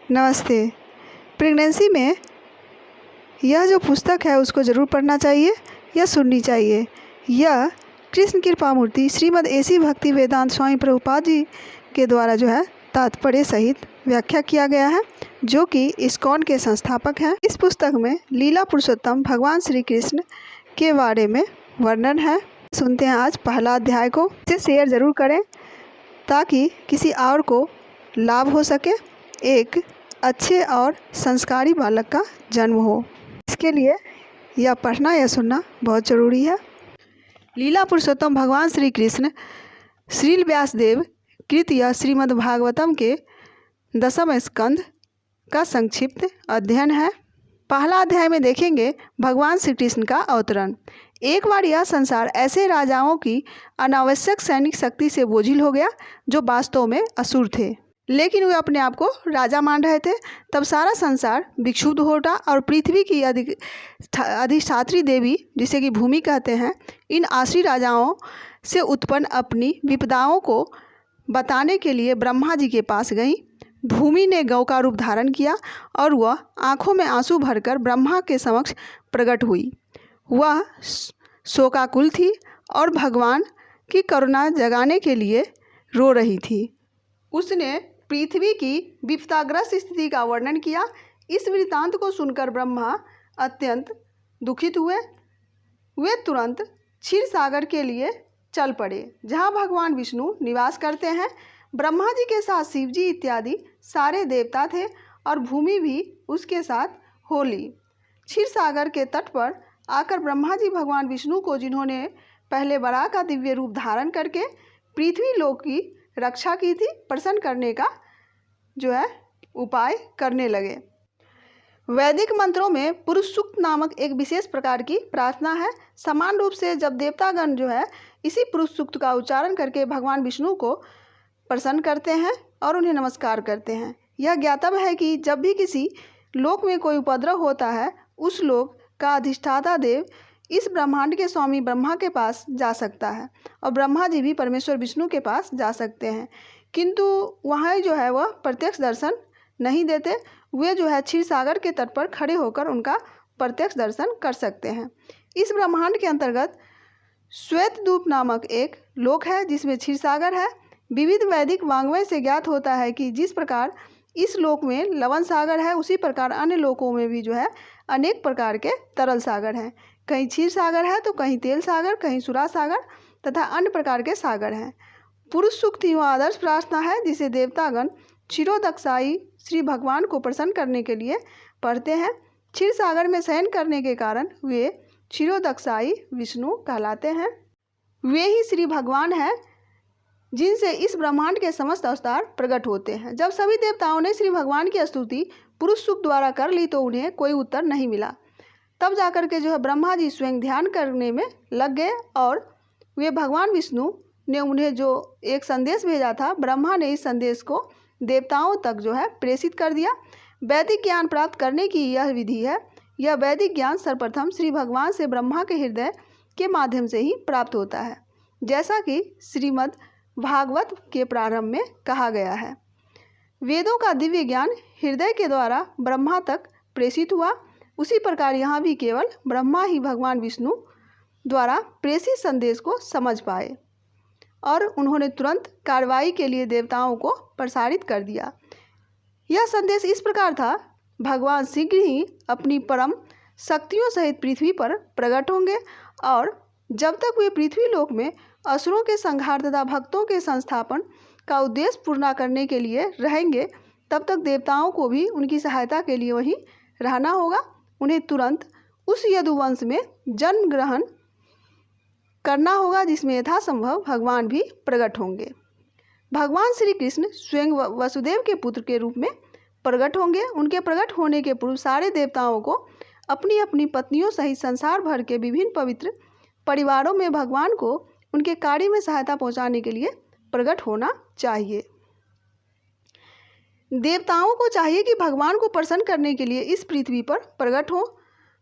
नमस्ते। प्रेगनेंसी में यह जो पुस्तक है उसको ज़रूर पढ़ना चाहिए या सुननी चाहिए। यह कृष्ण कृपा मूर्ति श्रीमद् एसी भक्ति वेदांत स्वामी प्रभुपाद जी के द्वारा जो है तात्पर्य सहित व्याख्या किया गया है, जो कि इस्कॉन के संस्थापक हैं। इस पुस्तक में लीला पुरुषोत्तम भगवान श्री कृष्ण के बारे में वर्णन है। सुनते हैं आज पहला अध्याय को। इसे शेयर ज़रूर करें ताकि किसी और को लाभ हो सके, एक अच्छे और संस्कारी बालक का जन्म हो। इसके लिए यह पढ़ना या सुनना बहुत ज़रूरी है। लीला पुरुषोत्तम भगवान श्री कृष्ण श्रील व्यासदेव कृत यह श्रीमद् भागवतम के 10वें स्कंध का संक्षिप्त अध्ययन है। पहला अध्याय में देखेंगे भगवान श्री कृष्ण का अवतरण। एक बार यह संसार ऐसे राजाओं की अनावश्यक सैनिक शक्ति से बोझिल हो गया जो वास्तव में असुर थे, लेकिन वे अपने आप को राजा मान रहे थे। तब सारा संसार विक्षुब्ध हो उठा और पृथ्वी की अधिष्ठात्री देवी, जिसे कि भूमि कहते हैं, इन आश्री राजाओं से उत्पन्न अपनी विपदाओं को बताने के लिए ब्रह्मा जी के पास गई। भूमि ने गौ का रूप धारण किया और वह आंखों में आंसू भरकर ब्रह्मा के समक्ष प्रकट हुई। वह शोकाकुल थी और भगवान की करुणा जगाने के लिए रो रही थी। उसने पृथ्वी की विपदाग्रस्त स्थिति का वर्णन किया। इस वृत्तांत को सुनकर ब्रह्मा अत्यंत दुखित हुए। वे तुरंत क्षीर सागर के लिए चल पड़े, जहाँ भगवान विष्णु निवास करते हैं। ब्रह्मा जी के साथ शिव जी इत्यादि सारे देवता थे और भूमि भी उसके साथ हो ली। क्षीर सागर के तट पर आकर ब्रह्मा जी भगवान विष्णु को, जिन्होंने पहले वराह का दिव्य रूप धारण करके पृथ्वी लोक की रक्षा की थी, प्रसन्न करने का जो है उपाय करने लगे। वैदिक मंत्रों में पुरुष सूक्त नामक एक विशेष प्रकार की प्रार्थना है। समान रूप से जब देवतागण जो है इसी पुरुष सूक्त का उच्चारण करके भगवान विष्णु को प्रसन्न करते हैं और उन्हें नमस्कार करते हैं। यह ज्ञातव्य है कि जब भी किसी लोक में कोई उपद्रव होता है, उस लोक का अधिष्ठाता देव इस ब्रह्मांड के स्वामी ब्रह्मा के पास जा सकता है और ब्रह्मा जी भी परमेश्वर विष्णु के पास जा सकते हैं, किंतु वहाँ जो है वह प्रत्यक्ष दर्शन नहीं देते। वे जो है क्षीर सागर के तट पर खड़े होकर उनका प्रत्यक्ष दर्शन कर सकते हैं। इस ब्रह्मांड के अंतर्गत श्वेतद्वीप नामक एक लोक है जिसमें क्षीर सागर है। विविध वैदिक वाङ्मय से ज्ञात होता है कि जिस प्रकार इस लोक में लवण सागर है, उसी प्रकार अन्य लोकों में भी जो है अनेक प्रकार के तरल सागर हैं। कहीं क्षीर सागर है तो कहीं तेल सागर, कहीं सुरा सागर तथा अन्य प्रकार के सागर हैं। पुरुष सूक्त ही वह आदर्श प्रार्थना है जिसे देवतागण क्षीरोदक्षाई श्री भगवान को प्रसन्न करने के लिए पढ़ते हैं। क्षीर सागर में शयन करने के कारण वे क्षीरोदक्षाई विष्णु कहलाते हैं। वे ही श्री भगवान हैं जिनसे इस ब्रह्मांड के समस्त अवतार प्रकट होते हैं। जब सभी देवताओं ने श्री भगवान की स्तुति पुरुष सूक्त द्वारा कर ली तो उन्हें कोई उत्तर नहीं मिला। तब जाकर के जो है ब्रह्मा जी स्वयं ध्यान करने में लग गए और वे भगवान विष्णु ने उन्हें जो एक संदेश भेजा था, ब्रह्मा ने इस संदेश को देवताओं तक जो है प्रेषित कर दिया। वैदिक ज्ञान प्राप्त करने की यह विधि है। यह वैदिक ज्ञान सर्वप्रथम श्री भगवान से ब्रह्मा के हृदय के माध्यम से ही प्राप्त होता है, जैसा कि श्रीमद् भागवत के प्रारंभ में कहा गया है। वेदों का दिव्य ज्ञान हृदय के द्वारा ब्रह्मा तक प्रेषित हुआ, उसी प्रकार यहाँ भी केवल ब्रह्मा ही भगवान विष्णु द्वारा प्रेषित संदेश को समझ पाए और उन्होंने तुरंत कार्रवाई के लिए देवताओं को प्रसारित कर दिया। यह संदेश इस प्रकार था: भगवान शीघ्र ही अपनी परम शक्तियों सहित पृथ्वी पर प्रकट होंगे और जब तक वे पृथ्वी लोक में असुरों के संहार तथा भक्तों के संस्थापन का उद्देश्य पूर्ण करने के लिए रहेंगे, तब तक देवताओं को भी उनकी सहायता के लिए वहीं रहना होगा। उन्हें तुरंत उस यदुवंश में जन्म ग्रहण करना होगा जिसमें यथासंभव भगवान भी प्रकट होंगे। भगवान श्री कृष्ण स्वयं वसुदेव के पुत्र के रूप में प्रकट होंगे। उनके प्रकट होने के पूर्व सारे देवताओं को अपनी अपनी पत्नियों सहित संसार भर के विभिन्न पवित्र परिवारों में भगवान को उनके कार्य में सहायता पहुंचाने के लिए प्रकट होना चाहिए। देवताओं को चाहिए कि भगवान को प्रसन्न करने के लिए इस पृथ्वी पर प्रकट हो।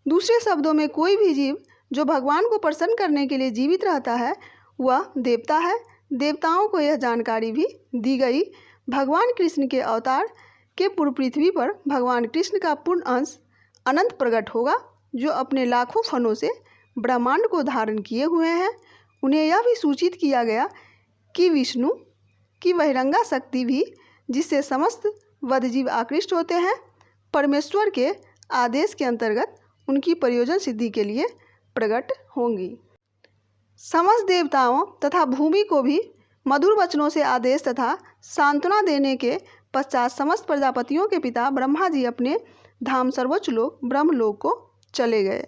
दूसरे शब्दों में, कोई भी जीव जो भगवान को प्रसन्न करने के लिए जीवित रहता है वह देवता है। देवताओं को यह जानकारी भी दी गई। भगवान कृष्ण के अवतार के पूर्व पृथ्वी पर भगवान कृष्ण का पूर्ण अंश अनंत प्रकट होगा, जो अपने लाखों फनों से ब्रह्मांड को धारण किए हुए हैं। उन्हें यह भी सूचित किया गया कि विष्णु की बहिरंगा शक्ति भी, जिससे समस्त वधजीव आकृष्ट होते हैं, परमेश्वर के आदेश के अंतर्गत उनकी प्रयोजन सिद्धि के लिए प्रकट होंगी। समस्त देवताओं तथा भूमि को भी मधुर वचनों से आदेश तथा सांत्वना देने के पश्चात समस्त प्रजापतियों के पिता ब्रह्मा जी अपने धाम सर्वोच्च लोक ब्रह्मलोक को चले गए।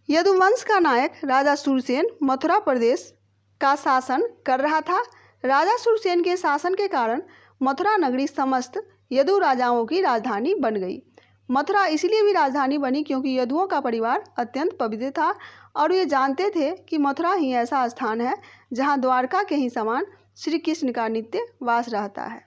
यदुवंश का नायक राजा सूरसेन मथुरा प्रदेश का शासन कर रहा था। राजा सूरसेन के शासन के कारण मथुरा नगरी समस्त यदु राजाओं की राजधानी बन गई। मथुरा इसलिए भी राजधानी बनी क्योंकि यदुओं का परिवार अत्यंत पवित्र था और वे जानते थे कि मथुरा ही ऐसा स्थान है जहां द्वारका के ही समान श्री कृष्ण का नित्य वास रहता है।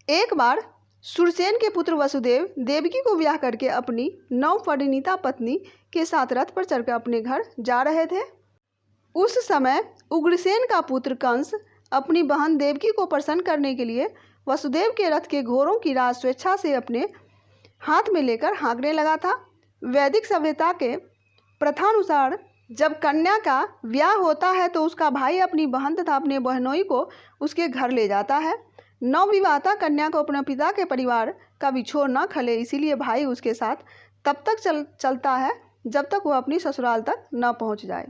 एक बार सूरसेन के पुत्र वसुदेव देवकी को ब्याह करके अपनी नवपरिणीता पत्नी के साथ रथ पर चढ़कर अपने घर जा रहे थे। उस समय उग्रसेन का पुत्र कंस अपनी बहन देवकी को प्रसन्न करने के लिए वसुदेव के रथ के घोड़ों की राज स्वेच्छा से अपने हाथ में लेकर हाँकने लगा था। वैदिक सभ्यता के प्रथानुसार जब कन्या का ब्याह होता है तो उसका भाई अपनी बहन तथा अपने बहनोई को उसके घर ले जाता है। नवविवाहिता कन्या को अपने पिता के परिवार का बिछोड़ न खले, इसीलिए भाई उसके साथ तब तक चलता है जब तक वह अपनी ससुराल तक न पहुंच जाए।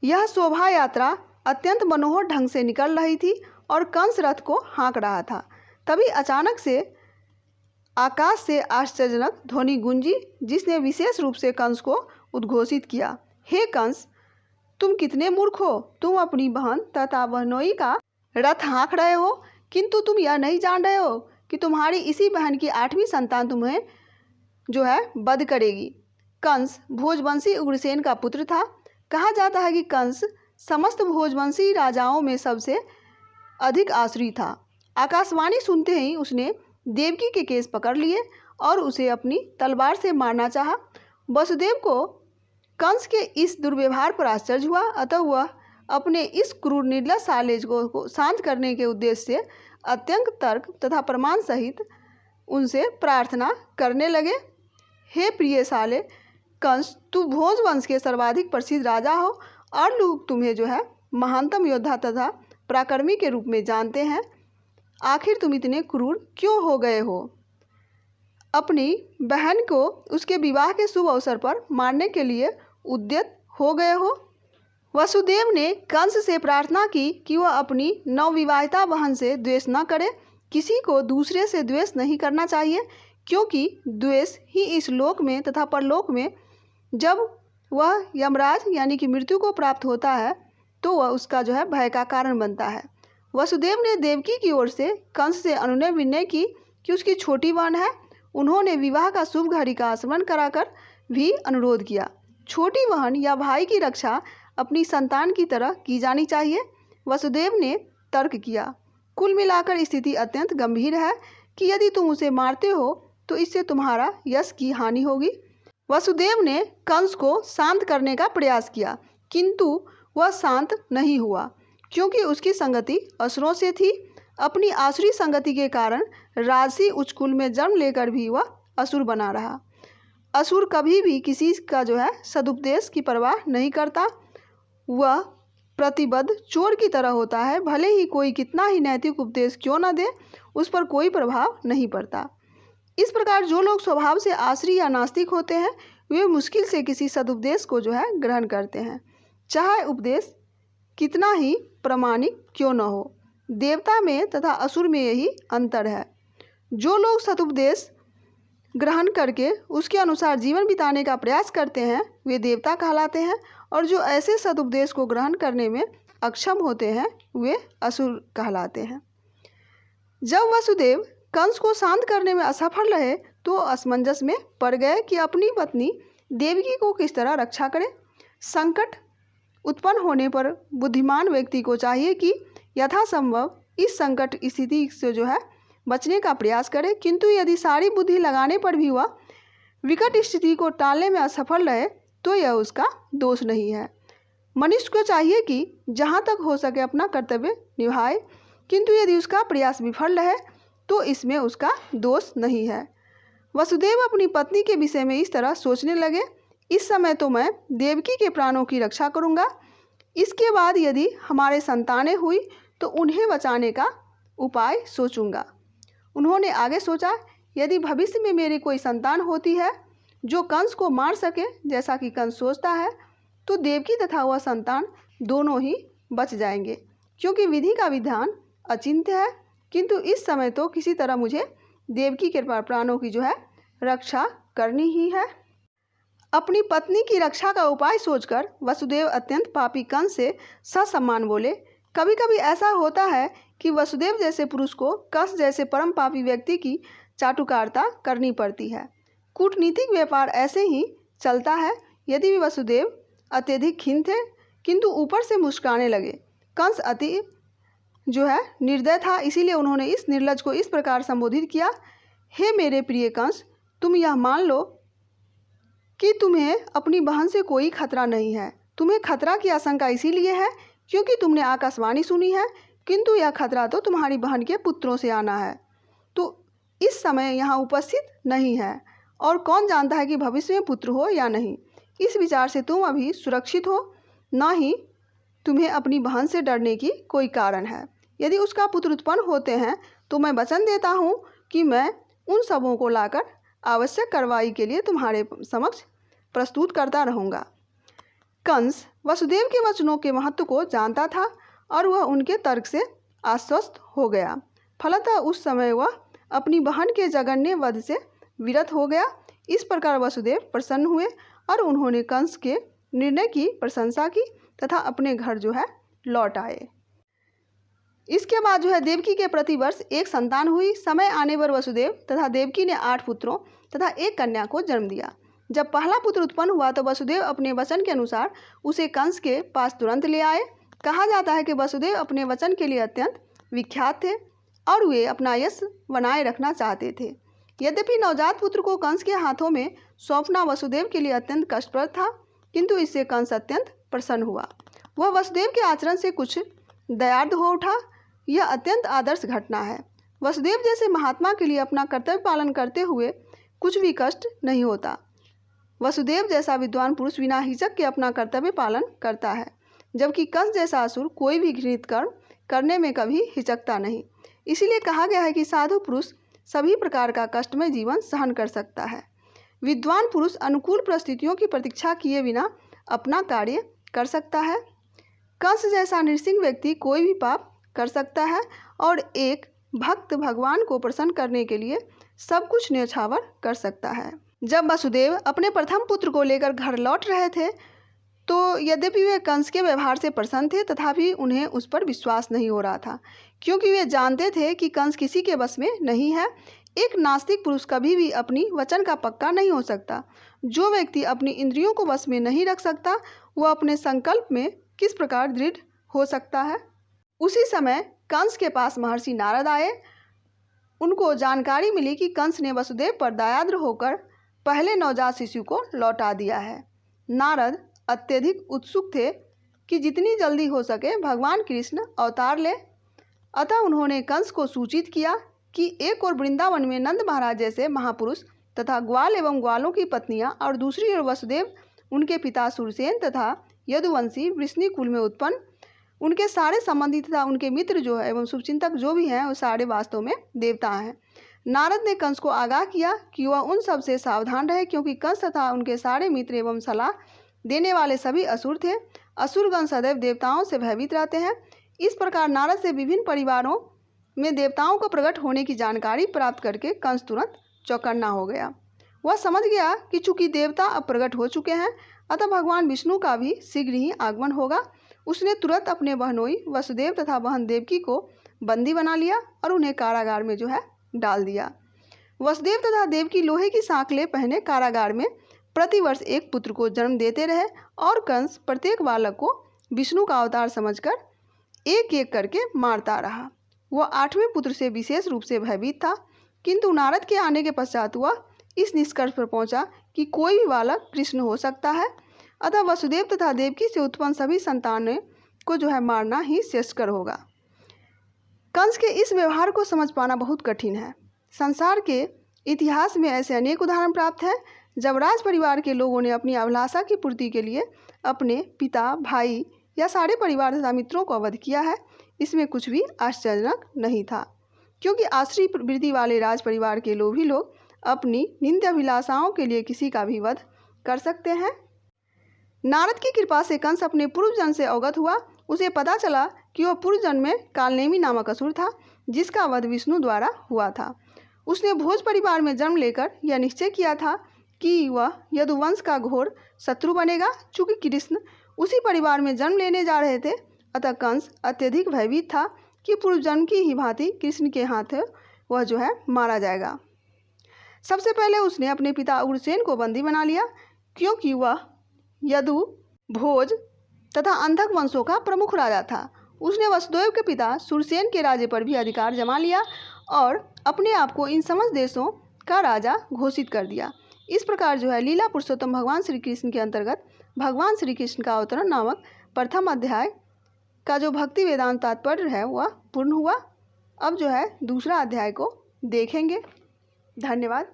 यह शोभा यात्रा अत्यंत मनोहर ढंग से निकल रही थी और कंस रथ को हाँक रहा था। तभी अचानक से आकाश से आश्चर्यजनक ध्वनि गूंजी, जिसने विशेष रूप से कंस को उद्घोषित किया, हे कंस, तुम कितने मूर्ख हो। तुम अपनी बहन तथा बहनोई का रथ हाँक रहे हो, किंतु तुम यह नहीं जान रहे हो कि तुम्हारी इसी बहन की 8वीं संतान तुम्हें जो है वध करेगी। कंस भोजवंशी उग्रसेन का पुत्र था। कहा जाता है कि कंस समस्त भोजवंशी राजाओं में सबसे अधिक आसुरी था। आकाशवाणी सुनते ही उसने देवकी के केस पकड़ लिए और उसे अपनी तलवार से मारना चाहा। वसुदेव को कंस के इस दुर्व्यवहार पर आश्चर्य हुआ, अतः वह अपने इस क्रूर निर्लज सालेज को शांत करने के उद्देश्य से अत्यंत तर्क तथा प्रमाण सहित उनसे प्रार्थना करने लगे। हे प्रिय साले कंस, तू भोज वंश के सर्वाधिक प्रसिद्ध राजा हो और लोग तुम्हें जो है महानतम योद्धा तथा पराक्रमी के रूप में जानते हैं। आखिर तुम इतने क्रूर क्यों हो गए हो? अपनी बहन को उसके विवाह के शुभ अवसर पर मारने के लिए उद्यत हो गए हो। वसुदेव ने कंस से प्रार्थना की कि वह अपनी नवविवाहिता बहन से द्वेष न करे। किसी को दूसरे से द्वेष नहीं करना चाहिए, क्योंकि द्वेष ही इस लोक में तथा परलोक में जब वह यमराज यानी कि मृत्यु को प्राप्त होता है तो वह उसका जो है भय का कारण बनता है। वसुदेव ने देवकी की ओर से कंस से अनुनय विनय की कि उसकी छोटी बहन है। उन्होंने विवाह का शुभ घड़ी का स्मरण कराकर भी अनुरोध किया। छोटी बहन या भाई की रक्षा अपनी संतान की तरह की जानी चाहिए। वसुदेव ने तर्क किया, कुल मिलाकर स्थिति अत्यंत गंभीर है कि यदि तुम उसे मारते हो तो इससे तुम्हारा यश की हानि होगी। वसुदेव ने कंस को शांत करने का प्रयास किया, किंतु वह शांत नहीं हुआ, क्योंकि उसकी संगति असुरों से थी। अपनी आसुरी संगति के कारण राजसी उच्च कुल में जन्म लेकर भी वह असुर बना रहा। असुर कभी भी किसी का जो है सदुपदेश की परवाह नहीं करता। वह प्रतिबद्ध चोर की तरह होता है। भले ही कोई कितना ही नैतिक उपदेश क्यों न दे, उस पर कोई प्रभाव नहीं पड़ता। इस प्रकार जो लोग स्वभाव से आसुरी या नास्तिक होते हैं वे मुश्किल से किसी सदुपदेश को जो है ग्रहण करते हैं, चाहे उपदेश कितना ही प्रामाणिक क्यों न हो। देवता में तथा असुर में यही अंतर है। जो लोग सदुपदेश ग्रहण करके उसके अनुसार जीवन बिताने का प्रयास करते हैं वे देवता कहलाते हैं, और जो ऐसे सदुपदेश को ग्रहण करने में अक्षम होते हैं वे असुर कहलाते हैं। जब वसुदेव कंस को शांत करने में असफल रहे तो असमंजस में पड़ गए कि अपनी पत्नी देवकी को किस तरह रक्षा करें। संकट उत्पन्न होने पर बुद्धिमान व्यक्ति को चाहिए कि यथासंभव इस संकट स्थिति से जो है बचने का प्रयास करे, किंतु यदि सारी बुद्धि लगाने पर भी वह विकट स्थिति को टालने में असफल रहे तो यह उसका दोष नहीं है। मनुष्य को चाहिए कि जहाँ तक हो सके अपना कर्तव्य निभाए, किंतु यदि उसका प्रयास विफल रहे तो इसमें उसका दोष नहीं है। वसुदेव अपनी पत्नी के विषय में इस तरह सोचने लगे, इस समय तो मैं देवकी के प्राणों की रक्षा करूंगा, इसके बाद यदि हमारे संतानें हुई तो उन्हें बचाने का उपाय सोचूंगा। उन्होंने आगे सोचा, यदि भविष्य में मेरी कोई संतान होती है जो कंस को मार सके जैसा कि कंस सोचता है, तो देवकी तथा वह संतान दोनों ही बच जाएंगे, क्योंकि विधि का विधान अचिंत्य है। किंतु इस समय तो किसी तरह मुझे देवकी के प्राणों की जो है रक्षा करनी ही है। अपनी पत्नी की रक्षा का उपाय सोचकर वसुदेव अत्यंत पापी कंस से ससम्मान बोले। कभी कभी ऐसा होता है कि वसुदेव जैसे पुरुष को कंस जैसे परम पापी व्यक्ति की चाटुकारिता करनी पड़ती है। कूटनीतिक व्यापार ऐसे ही चलता है। यदि भी वसुदेव अत्यधिक खिन्न थे, किंतु ऊपर से मुस्कुराने लगे। कंस अति जो है निर्दय था, इसीलिए उन्होंने इस निर्लज को इस प्रकार संबोधित किया, हे मेरे प्रिय कंस, तुम यह मान लो कि तुम्हें अपनी बहन से कोई खतरा नहीं है। तुम्हें खतरा की आशंका इसीलिए है क्योंकि तुमने आकाशवाणी सुनी है, किंतु यह खतरा तो तुम्हारी बहन के पुत्रों से आना है, तो इस समय यहाँ उपस्थित नहीं है, और कौन जानता है कि भविष्य में पुत्र हो या नहीं। इस विचार से तुम अभी सुरक्षित हो, न ही तुम्हें अपनी बहन से डरने की कोई कारण है। यदि उसका पुत्र उत्पन्न होते हैं तो मैं वचन देता हूँ कि मैं उन सबों को लाकर आवश्यक कार्रवाई के लिए तुम्हारे समक्ष प्रस्तुत करता रहूँगा। कंस वसुदेव के वचनों के महत्व को जानता था और वह उनके तर्क से आश्वस्त हो गया। फलतः उस समय वह अपनी बहन के जघन्य वध से विरत हो गया। इस प्रकार वसुदेव प्रसन्न हुए और उन्होंने कंस के निर्णय की प्रशंसा की तथा अपने घर जो है लौट आए। इसके बाद जो है देवकी के प्रतिवर्ष एक संतान हुई। समय आने पर वसुदेव तथा देवकी ने 8 पुत्रों तथा 1 कन्या को जन्म दिया। जब पहला पुत्र उत्पन्न हुआ तो वसुदेव अपने वचन के अनुसार उसे कंस के पास तुरंत ले आए। कहा जाता है कि वसुदेव अपने वचन के लिए अत्यंत विख्यात थे और वे अपना यश बनाए रखना चाहते थे। यद्यपि नवजात पुत्र को कंस के हाथों में सौंपना वसुदेव के लिए अत्यंत कष्टप्रद था, किंतु इससे कंस अत्यंत प्रसन्न हुआ। वह वसुदेव के आचरण से कुछ दयार्द हो उठा। यह अत्यंत आदर्श घटना है। वसुदेव जैसे महात्मा के लिए अपना कर्तव्य पालन करते हुए कुछ भी कष्ट नहीं होता। वसुदेव जैसा विद्वान पुरुष बिना हिचक के अपना कर्तव्य पालन करता है, जबकि कंस जैसा असुर कोई भी घृणित कर्म करने में कभी हिचकता नहीं। इसीलिए कहा गया है कि साधु पुरुष सभी प्रकार का कष्टमय जीवन सहन कर सकता है। विद्वान पुरुष अनुकूल परिस्थितियों की प्रतीक्षा किए बिना अपना कार्य कर सकता है। कंस जैसा नृसिंह व्यक्ति कोई भी पाप कर सकता है और एक भक्त भगवान को प्रसन्न करने के लिए सब कुछ न्यौछावर कर सकता है। जब वसुदेव अपने प्रथम पुत्र को लेकर घर लौट रहे थे तो यद्यपि वे कंस के व्यवहार से प्रसन्न थे, तथापि उन्हें उस पर विश्वास नहीं हो रहा था, क्योंकि वे जानते थे कि कंस किसी के बस में नहीं है। एक नास्तिक पुरुष कभी भी अपनी वचन का पक्का नहीं हो सकता। जो व्यक्ति अपनी इंद्रियों को बस में नहीं रख सकता, वह अपने संकल्प में किस प्रकार दृढ़ हो सकता है। उसी समय कंस के पास महर्षि नारद आए। उनको जानकारी मिली कि कंस ने वसुदेव पर दयाद्र होकर पहले नवजात शिशु को लौटा दिया है। नारद अत्यधिक उत्सुक थे कि जितनी जल्दी हो सके भगवान कृष्ण अवतार ले। अतः उन्होंने कंस को सूचित किया कि एक और वृंदावन में नंद महाराज जैसे महापुरुष तथा ग्वाल एवं ग्वालों की पत्नियां और दूसरी ओर वसुदेव, उनके पिता सूरसेन तथा यदुवंशी वृष्णि कुल में उत्पन्न उनके सारे संबंधी तथा उनके मित्र जो है एवं शुभचिंतक जो भी हैं, वो सारे वास्तव में देवता हैं। नारद ने कंस को आगाह किया कि वह उन सब से सावधान रहे, क्योंकि कंस तथा उनके सारे मित्र एवं सलाह देने वाले सभी असुर थे। असुरगण सदैव देवताओं से भयभीत रहते हैं। इस प्रकार नारद से विभिन्न परिवारों में देवताओं को प्रकट होने की जानकारी प्राप्त करके कंस तुरंत चौकन्ना हो गया। वह समझ गया कि चूंकि देवता अब प्रकट हो चुके हैं, अतः भगवान विष्णु का भी शीघ्र ही आगमन होगा। उसने तुरंत अपने बहनोई वसुदेव तथा बहन देवकी को बंदी बना लिया और उन्हें कारागार में जो है डाल दिया। वसुदेव तथा देवकी लोहे की सांकलें पहने कारागार में प्रतिवर्ष एक पुत्र को जन्म देते रहे और कंस प्रत्येक बालक को विष्णु का अवतार समझकर एक एक करके मारता रहा। वह 8वें पुत्र से विशेष रूप से भयभीत था, किंतु नारद के आने के पश्चात वह इस निष्कर्ष पर पहुंचा कि कोई भी बालक कृष्ण हो सकता है। अतः वसुदेव तथा देवकी से उत्पन्न सभी संतानों को जो है मारना ही श्रेष्ठकर होगा। कंस के इस व्यवहार को समझ पाना बहुत कठिन है। संसार के इतिहास में ऐसे अनेक उदाहरण प्राप्त हैं जब राज परिवार के लोगों ने अपनी अभिलाषा की पूर्ति के लिए अपने पिता, भाई या सारे परिवार तथा मित्रों को वध किया है। इसमें कुछ भी आश्चर्यजनक नहीं था, क्योंकि आश्रय वृत्ति वाले राज परिवार के लोभी लोग अपनी नित्य अभिलाषाओं के लिए किसी का भी वध कर सकते हैं। नारद की कृपा से कंस अपने पूर्व जन्म से अवगत हुआ। उसे पता चला कि वह पूर्व जन्म में कालनेमी नामक असुर था, जिसका वध विष्णु द्वारा हुआ था। उसने भोज परिवार में जन्म लेकर यह निश्चय किया था कि वह यदुवंश का घोर शत्रु बनेगा। चूंकि कृष्ण उसी परिवार में जन्म लेने जा रहे थे, अतः कंस अत्यधिक भयभीत था कि पूर्व जन्म की ही भांति कृष्ण के हाथ वह जो है मारा जाएगा। सबसे पहले उसने अपने पिता उग्रसेन को बंदी बना लिया, क्योंकि वह यदु, भोज तथा अंधक वंशों का प्रमुख राजा था। उसने वसुदेव के पिता सुरसेन के राज्य पर भी अधिकार जमा लिया और अपने आप को इन समस्त देशों का राजा घोषित कर दिया। इस प्रकार जो है लीला पुरुषोत्तम भगवान श्री कृष्ण के अंतर्गत भगवान श्री कृष्ण का अवतरण नामक प्रथम अध्याय का जो भक्ति वेदांत तात्पर्य है वह पूर्ण हुआ। अब जो है दूसरा अध्याय को देखेंगे। धन्यवाद।